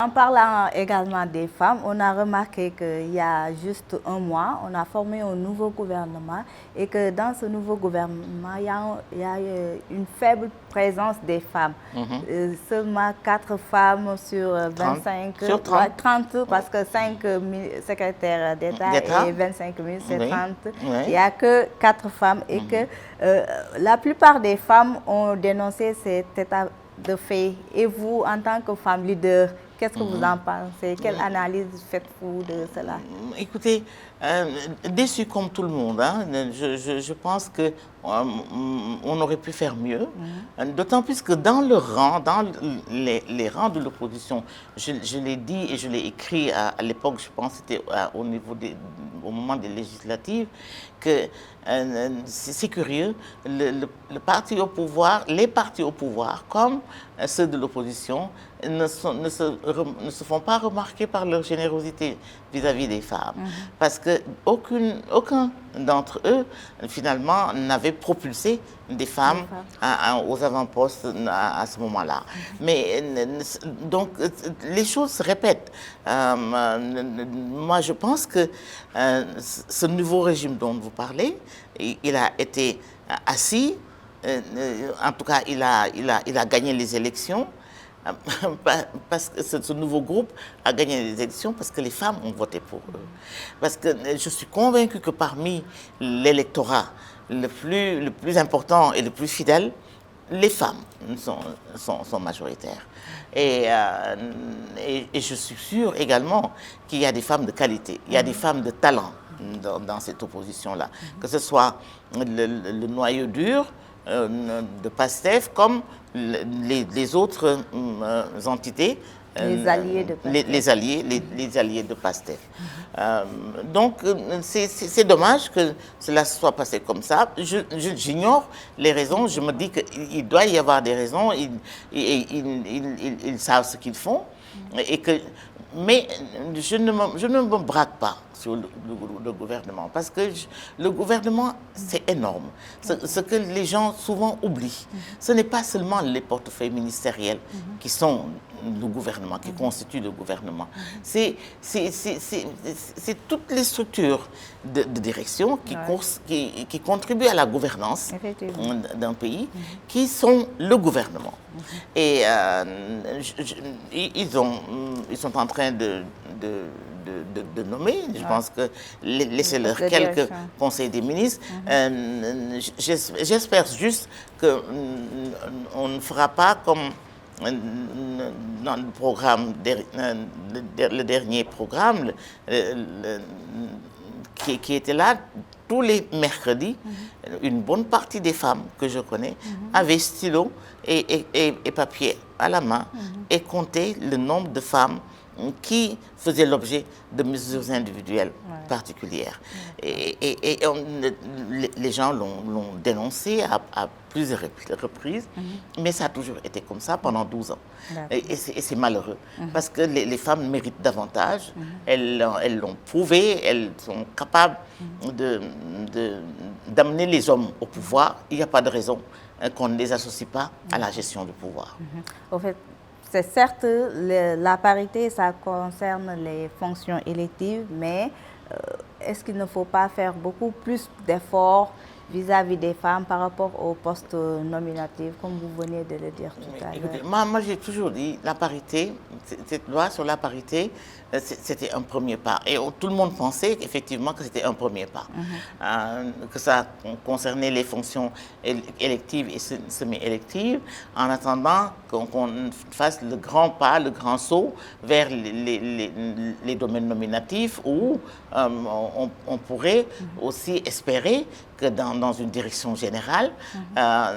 En parlant également des femmes, on a remarqué qu'il y a juste un mois, on a formé un nouveau gouvernement et que dans ce nouveau gouvernement, il y a une faible présence des femmes. Seulement 4 femmes sur 25, 30, sur 30. 30 parce que 5 secrétaires d'État et 25 000, c'est 30. Il n'y a que 4 femmes et que la plupart des femmes ont dénoncé cet état de fait. Et vous, en tant que femme leader, qu'est-ce que vous en pensez? Quelle analyse faites-vous de cela? Écoutez, déçu comme tout le monde, hein, je pense que on aurait pu faire mieux. D'autant plus que dans le rang, dans les rangs de l'opposition, je l'ai dit et je l'ai écrit à l'époque, je pense que c'était au moment des législatives, que c'est curieux, le parti au pouvoir, les partis au pouvoir, comme ceux de l'opposition, ne se font pas remarquer par leur générosité vis-à-vis des femmes. Parce qu'aucun d'entre eux, finalement, n'avait propulsé des femmes aux avant-postes à ce moment-là. Mais donc, les choses se répètent. Moi, je pense que ce nouveau régime dont vous parlez, il a été assis, en tout cas, il a gagné les élections. Parce que ce nouveau groupe a gagné les élections parce que les femmes ont voté pour eux. Parce que je suis convaincue que parmi l'électorat le plus important et le plus fidèle, les femmes sont majoritaires. Et je suis sûre également qu'il y a des femmes de qualité, il y a des femmes de talent dans cette opposition-là. Que ce soit le noyau dur de PASTEF comme les autres entités, les alliés de PASTEF. Les alliés de PASTEF. Donc, c'est dommage que cela soit passé comme ça. J'ignore les raisons. Je me dis qu'il doit y avoir des raisons. Ils savent ce qu'ils font. Mais je ne me braque pas sur le gouvernement, parce que le gouvernement, c'est énorme. Ce que les gens souvent oublient, ce n'est pas seulement les portefeuilles ministériels qui sont le gouvernement, qui constituent le gouvernement. C'est toutes les structures de direction qui contribuent à la gouvernance d'un pays, qui sont le gouvernement. Et ils sont en train de nommer, je pense que laissez-leur quelques conseils des ministres. J'espère juste qu'on ne fera pas comme dans le programme, le dernier programme qui était là tous les mercredis. Une bonne partie des femmes que je connais avaient stylo et papier à la main et comptaient le nombre de femmes qui faisaient l'objet de mesures individuelles particulières. Et les gens l'ont dénoncé à plusieurs reprises, mais ça a toujours été comme ça pendant 12 ans. Et c'est malheureux, parce que les femmes méritent davantage, elles l'ont prouvé, elles sont capables d'amener les hommes au pouvoir. Il n'y a pas de raison qu'on ne les associe pas à la gestion du pouvoir. Au fait, c'est certes, la parité, ça concerne les fonctions électives, mais est-ce qu'il ne faut pas faire beaucoup plus d'efforts vis-à-vis des femmes par rapport aux postes nominatifs, comme vous venez de le dire tout à l'heure? Moi j'ai toujours dit, la parité, cette loi sur la parité, c'était un premier pas. Et tout le monde pensait effectivement que c'était un premier pas. Que ça concernait les fonctions électives et semi-électives, en attendant qu'on fasse le grand pas, le grand saut vers les domaines nominatifs, où on pourrait aussi espérer que dans une direction générale, la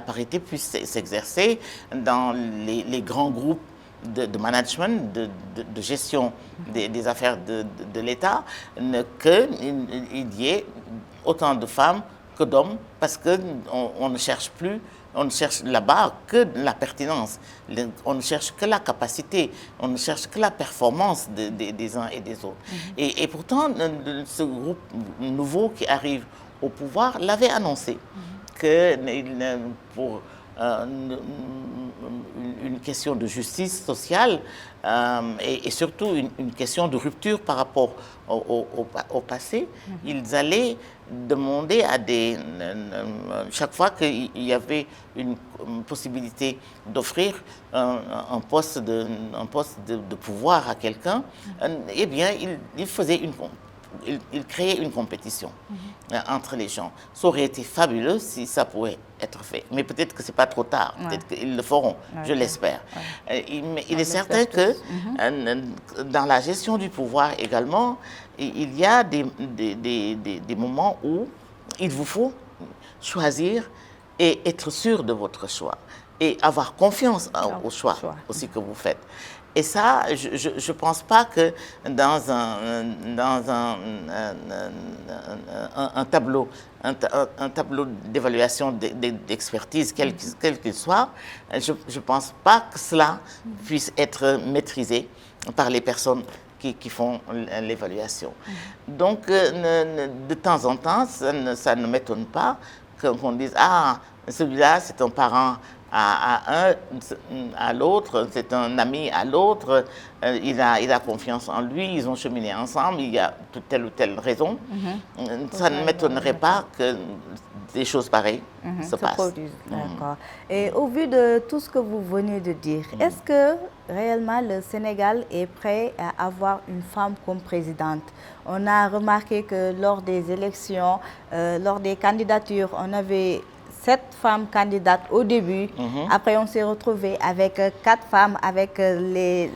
parité puisse s'exercer dans les grands groupes de management, de gestion des affaires de l'État, qu'il y ait autant de femmes que d'hommes, parce qu'on ne cherche plus, on ne cherche là-bas que la pertinence, on ne cherche que la capacité, on ne cherche que la performance des uns et des autres. Et pourtant, ce groupe nouveau qui arrive au pouvoir l'avait annoncé, que pour une question de justice sociale et surtout une question de rupture par rapport au passé. Ils allaient demander à chaque fois qu'il y avait une possibilité d'offrir un poste de pouvoir à quelqu'un, eh bien, ils faisaient il créait une compétition entre les gens. Ça aurait été fabuleux si ça pouvait être fait. Mais peut-être que ce n'est pas trop tard. Peut-être qu'ils le feront, je l'espère. Il est certain que dans la gestion du pouvoir également, il y a des moments où il vous faut choisir et être sûr de votre choix. Et avoir confiance au choix aussi que vous faites. Et ça, je ne pense pas que dans un tableau d'évaluation d'expertise, quel qu'il soit, je ne pense pas que cela puisse être maîtrisé par les personnes qui font l'évaluation. Donc, de temps en temps, ça ne m'étonne pas qu'on dise « Ah, celui-là, c'est un parent à l'autre, c'est un ami à l'autre, il a confiance en lui, ils ont cheminé ensemble, il y a telle ou telle raison. Ça ne m'étonnerait pas que des choses pareilles se passent. D'accord. Et au vu de tout ce que vous venez de dire, est-ce que réellement le Sénégal est prêt à avoir une femme comme présidente? On a remarqué que lors des élections, lors des candidatures, on avait 7 femmes candidates au début. Après, on s'est retrouvé avec 4 femmes, avec les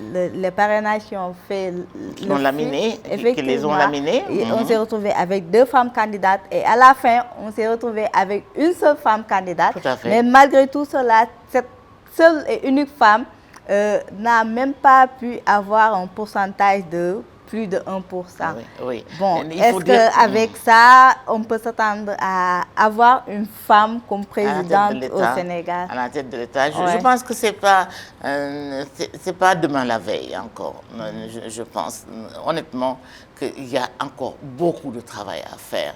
parrainages qui ont fait qui ont laminé, qui les ont laminées. On s'est retrouvé avec 2 femmes candidates et à la fin, on s'est retrouvé avec une seule femme candidate. Tout à fait. Mais malgré tout cela, cette seule et unique femme n'a même pas pu avoir un pourcentage de plus de 1%. Oui. Bon, est-ce qu'avec ça, on peut s'attendre à avoir une femme comme présidente au Sénégal? À la tête de l'État. Je pense que c'est pas demain la veille encore. Je pense honnêtement qu'il y a encore beaucoup de travail à faire.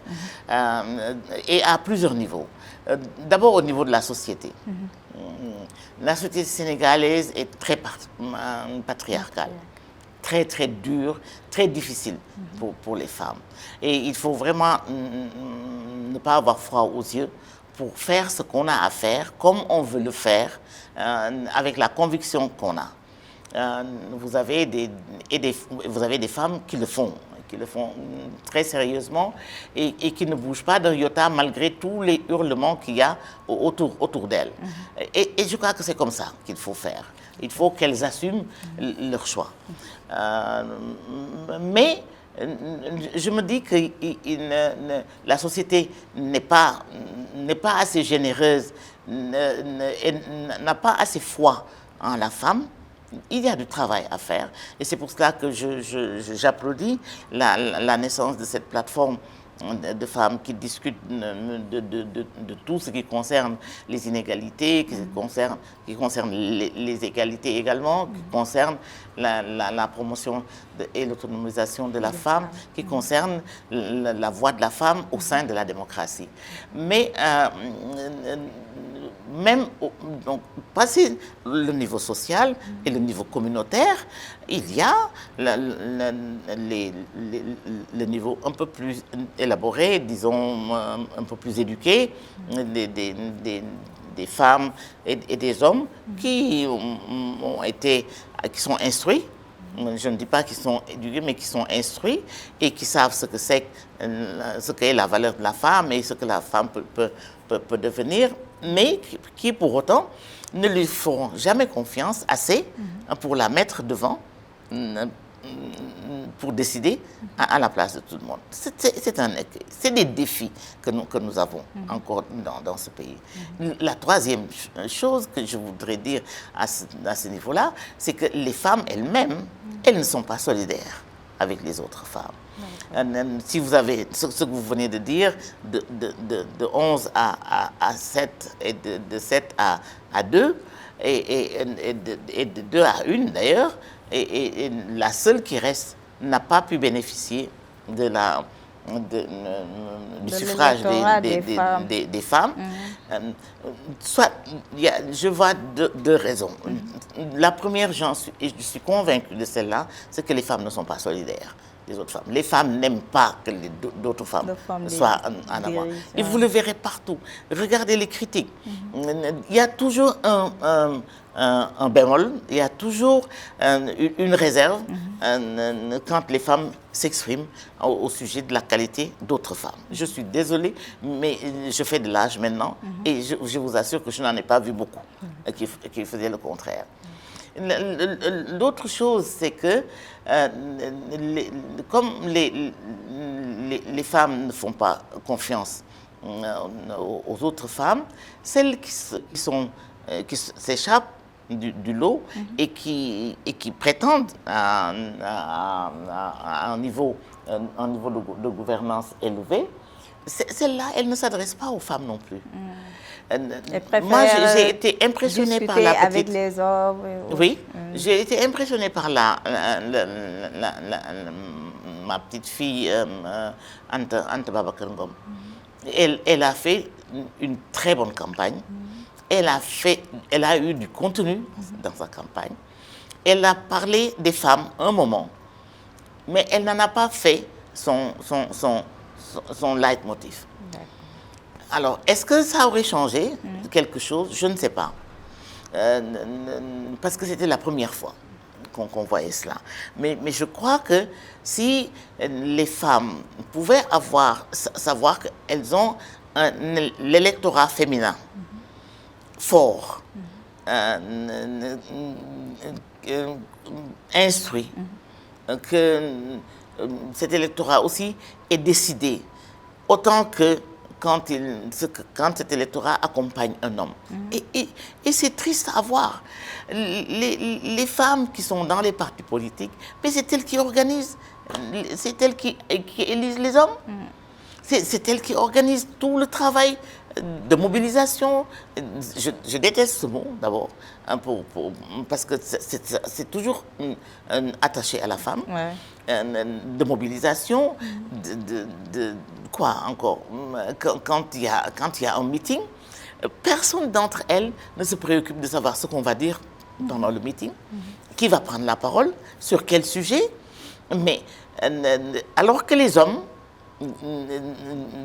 Et à plusieurs niveaux. D'abord au niveau de la société. La société sénégalaise est très patriarcale. Très, très dur, très difficile pour les femmes. Et il faut vraiment ne pas avoir froid aux yeux pour faire ce qu'on a à faire, comme on veut le faire, avec la conviction qu'on a. Vous avez des femmes qui le font très sérieusement et qui ne bougent pas d'un iota malgré tous les hurlements qu'il y a autour d'elles. Et je crois que c'est comme ça qu'il faut faire. Il faut qu'elles assument leur choix. Mais je me dis que la société n'est pas assez généreuse, n'a pas assez foi en la femme. Il y a du travail à faire. Et c'est pour cela que j'applaudis la naissance de cette plateforme de femmes qui discutent de tout ce qui concerne les inégalités, qui concerne les égalités également, qui concerne la promotion et l'autonomisation de la femme, qui concerne la voix de la femme au sein de la démocratie. Mais même donc, passer le niveau social et le niveau communautaire, il y a le niveau un peu plus élaboré, disons un peu plus éduqué, des femmes et des hommes qui sont instruits. Je ne dis pas qu'ils sont éduqués, mais qui sont instruits et qui savent ce qu'est la valeur de la femme et ce que la femme peut devenir, mais qui pour autant ne lui feront jamais confiance assez pour la mettre devant, pour décider à la place de tout le monde. C'est des défis que nous avons encore dans ce pays. La troisième chose que je voudrais dire à ce niveau-là, c'est que les femmes elles-mêmes, elles ne sont pas solidaires avec les autres femmes. Si vous avez ce que vous venez de dire, de 11 à 7 et de 7 à 2, et de 2 à 1 d'ailleurs, et la seule qui reste n'a pas pu bénéficier de du suffrage des femmes, soit, je vois deux raisons. La première, je suis convaincue de celle-là, c'est que les femmes ne sont pas solidaires des autres femmes. Les femmes n'aiment pas que d'autres femmes soient en avant. Et vous le verrez partout. Regardez les critiques. Il y a toujours un bémol, il y a toujours une réserve quand les femmes s'expriment au sujet de la qualité d'autres femmes. Je suis désolée, mais je fais de l'âge maintenant et je vous assure que je n'en ai pas vu beaucoup qui faisaient le contraire. L'autre chose, c'est que comme les femmes ne font pas confiance aux autres femmes, celles qui s'échappent du lot et qui prétendent à un niveau de gouvernance élevé, celles-là, elles ne s'adressent pas aux femmes non plus. Moi, j'ai été impressionnée par la petite... avec les hommes. Oui, j'ai été impressionnée par ma petite fille, Anta Babacar Ngom. Elle a fait une très bonne campagne. Elle a eu du contenu dans sa campagne. Elle a parlé des femmes un moment, mais elle n'en a pas fait son leitmotiv. Alors, est-ce que ça aurait changé quelque chose? Je ne sais pas. Parce que c'était la première fois qu'on voyait cela. Mais je crois que si les femmes pouvaient savoir qu'elles ont l'électorat féminin fort, instruit, que cet électorat aussi est décidé, autant que quand cet électorat accompagne un homme. Et c'est triste à voir. Les femmes qui sont dans les partis politiques, mais c'est elles qui organisent, c'est elles qui élisent les hommes. C'est elles qui organisent tout le travail de mobilisation. Je déteste ce mot, d'abord, parce que c'est toujours attaché à la femme. Ouais. De mobilisation, de quoi encore? Quand il y a un meeting, personne d'entre elles ne se préoccupe de savoir ce qu'on va dire pendant le meeting, qui va prendre la parole, sur quel sujet. Mais alors que les hommes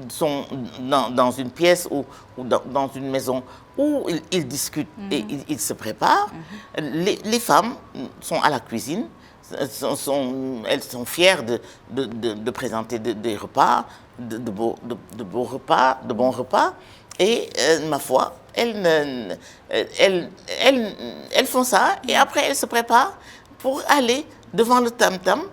sont dans une pièce ou dans une maison où ils discutent et ils se préparent, les femmes sont à la cuisine. Elles sont fières de présenter des repas, de bons repas, et ma foi, elles font ça, et après elles se préparent pour aller devant le tam-tam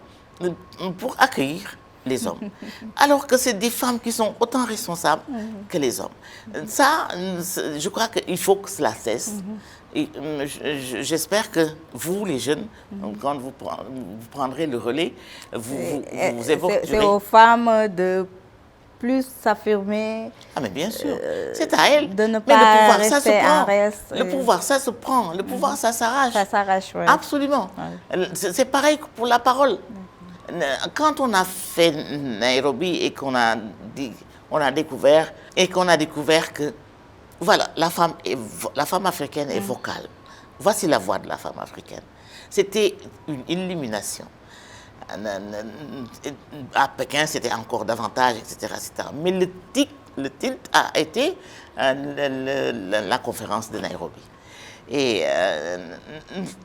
pour accueillir les hommes. Alors que c'est des femmes qui sont autant responsables que les hommes. Ça, je crois qu'il faut que cela cesse. Et j'espère que vous, les jeunes, quand vous prendrez le relais, vous évoquerez... C'est aux femmes de plus s'affirmer. Ah, mais bien sûr, c'est à elles. De ne pas rester en reste. Le pouvoir, ça se prend. Le pouvoir, ça s'arrache. Ça s'arrache, oui. Absolument. Ouais. C'est pareil que pour la parole. Quand on a fait Nairobi et qu'on a découvert que voilà, la femme africaine est vocale. Voici la voix de la femme africaine. C'était une illumination. À Pékin, c'était encore davantage, etc., etc. Mais le tilt a été la conférence de Nairobi. Et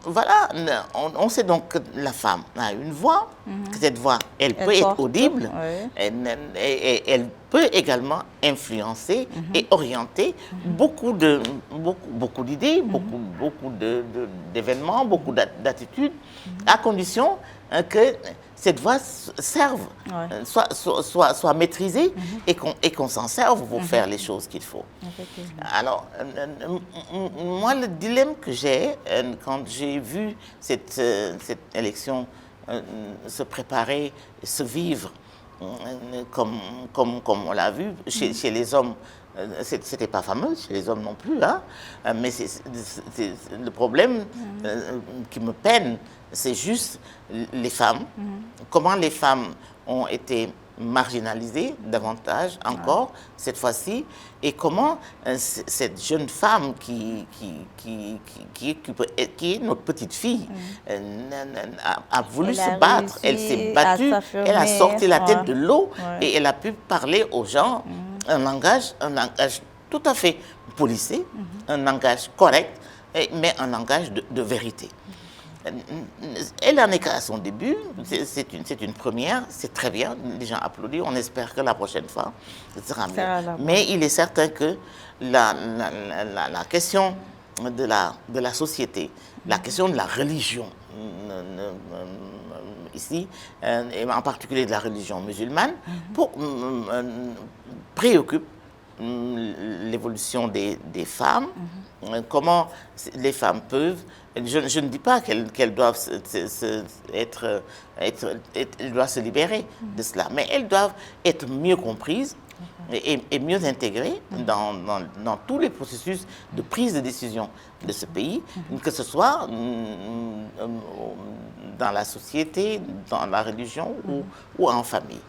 voilà, on sait donc que la femme a une voix, que cette voix, elle peut être audible, et elle peut également influencer et orienter beaucoup d'idées, beaucoup d'événements, beaucoup d'attitudes, à condition que cette voix serve, soit maîtrisée et qu'on s'en serve pour faire les choses qu'il faut. Alors, moi, le dilemme que j'ai, quand j'ai vu cette élection se préparer, se vivre, comme on l'a vu, chez les hommes, c'était pas fameux, chez les hommes non plus, hein, mais le problème qui me peine, c'est juste les femmes, comment les femmes ont été marginalisée davantage encore, cette fois-ci, et comment cette jeune femme qui est notre petite fille a voulu se battre, elle s'est battue, elle a sorti la tête de l'eau et elle a pu parler aux gens un langage tout à fait policé, un langage correct, mais un langage de vérité. Elle en est qu'à son début, c'est une première, c'est très bien, les gens applaudissent, on espère que la prochaine fois, ce sera mieux. Mais il est certain que la question de la société, la question de la religion, ici, et en particulier de la religion musulmane, préoccupe l'évolution des femmes, comment les femmes peuvent, je ne dis pas qu'elles doivent elles doivent se libérer de cela, mais elles doivent être mieux comprises et mieux intégrées dans tous les processus de prise de décision de ce pays, que ce soit dans la société, dans la religion ou en famille.